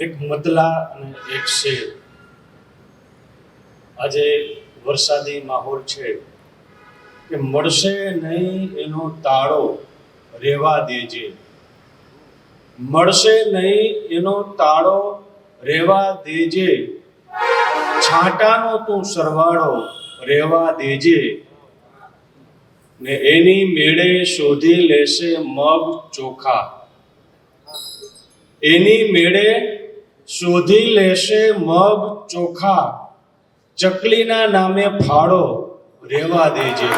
એક મતલા અને એક શેર. આજે વરસાદી માહોલ છે કે મળશે નહીં એનો તાળો રહેવા દેજે, મળશે નહીં એનો તાળો રહેવા દેજે, છાંટાનો તું સરવાળો રહેવા દેજે, ને એની મેળે શોધી લેશે મગ ચોખા, એની મેળે શોધી લેશે મગ ચોખા, ચકલીના નામે ફાળો રહેવા દેજે.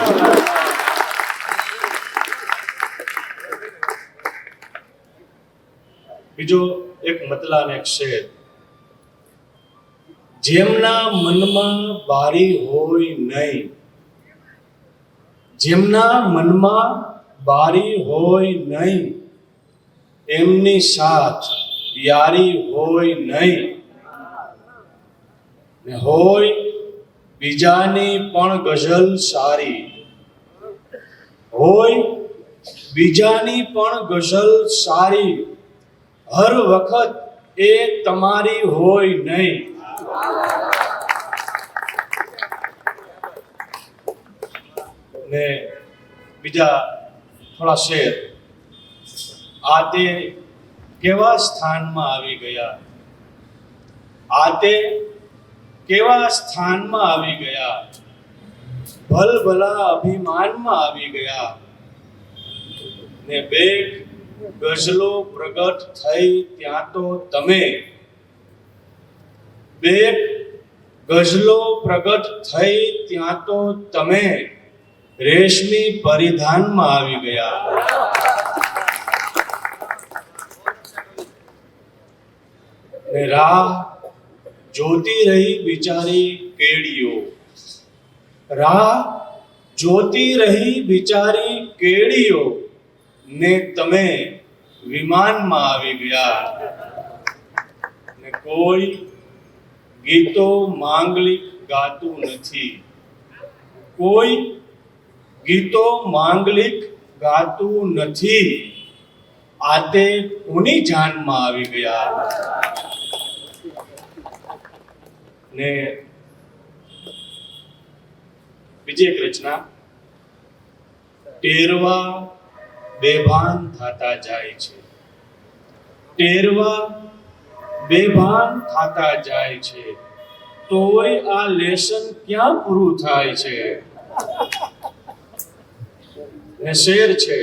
બીજો એક મતલા ને એક શેર. જેમના મનમાં બારી હોય નહીં, જેમના મનમાં બારી હોય નહીં, એમની સાથ યારી હોય નહીં, ને હોય બીજાની પણ ગઝલ સારી, હોય બીજાની પણ ગઝલ સારી, હર વખત એ તમારી હોય નહીં. ને બીજા થોડા શેર. આ તે કેવા સ્થાનમાં આવી ગયા, આ તે કેવા સ્થાનમાં આવી ગયા, ભલભલા અભિમાનમાં આવી ગયા, ને બે ગઝલો પ્રગટ થઈ ત્યાં તો તમે, બે ગઝલો પ્રગટ થઈ ત્યાં તો તમે રેશમી પરિધાનમાં આવી ગયા. ને રાહ જોતી રહી બિચારી કેડીઓ, રાહ જોતી રહી બિચારી કેડીઓ, ને તમે વિમાનમાં આવી ગયા. ને કોઈ ગીતો માંગલિક ગાતું નથી, કોઈ ગીતો માંગલિક ગાતું નથી, આ તે કોની જાનમાં આવી ગયા. ને બીજી એક રચના. ટેરવા બેભાન થતા જાય છે, ટેરવા બેભાન થતા જાય છે, તોય આ લેસન ક્યાં પૂરું થાય છે. ને શેર છે.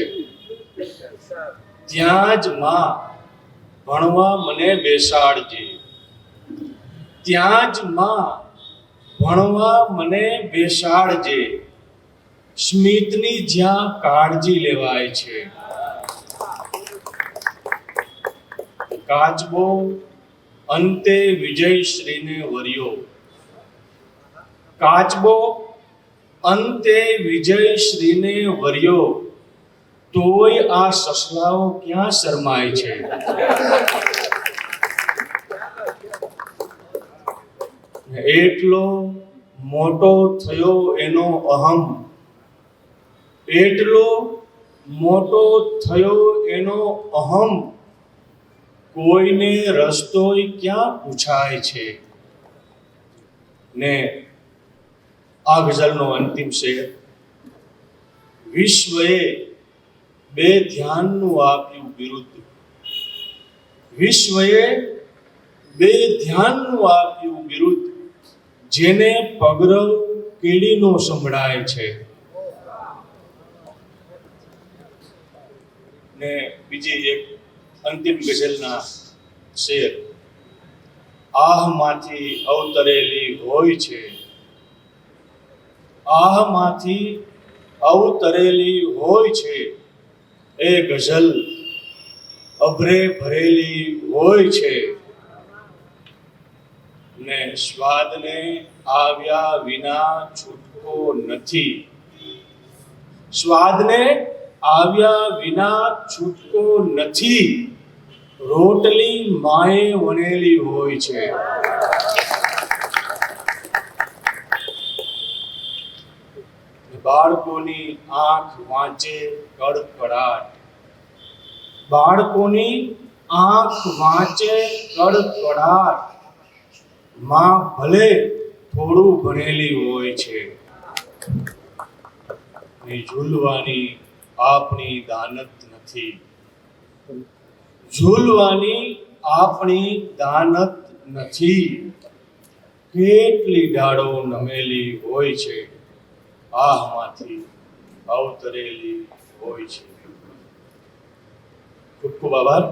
ત્યાં જ માં ભણવા મને બેસાડજે, ત્યાં જ માં ભણવા મને બેસાડજે, સ્મિતની જ્યાં કાળજી લેવાય છે. કાચબો અંતે વિજયશ્રીને વર્યો, કાચબો અંતે વિજયશ્રીને વર્યો, તોય આ સસલાઓ ક્યાં શરમાય છે. એટલો મોટો થયો એનો અહમ, એટલો મોટો થયો એનો અહમ, કોઈને રસ્તોય ક્યાં પૂછાય છે. ને આ ગઝલનો અંતિમ શેર. વિશ્વએ બે ધ્યાનનું આપ્યું બિરુદ, વિશ્વએ બે ધ્યાનનું આપ્યું બિરુદ, જેને પગરવ કીડીનો સંભળાય છે. ને બીજી એક અંતિમ ગઝલના શેર. આહમાંથી અવતરેલી હોય છે, આહમાંથી અવતરેલી હોય છે, એ ગઝલ અભરે ભરેલી હોય છે, ને સ્વાદને આવ્યા વિના છૂટકો નથી, સ્વાદને આવ્યા વિના છૂટકો નથી, રોટલી માએ વણેલી હોય છે. બાળકોની આંખ વાંચે કડકડાટ, બાળકોની આંખ વાંચે કડકડાટ, માં ભલે થોડું ભણેલી હોય છે, ને ઝૂલવાની આપણી દાનત નથી. ઝૂલવાની આપણી દાનત નથી. કેટલી ડાળો નમેલી હોય છે, આહમાંથી અવતરેલી હોય છે. ખૂબ ખૂબ આભાર.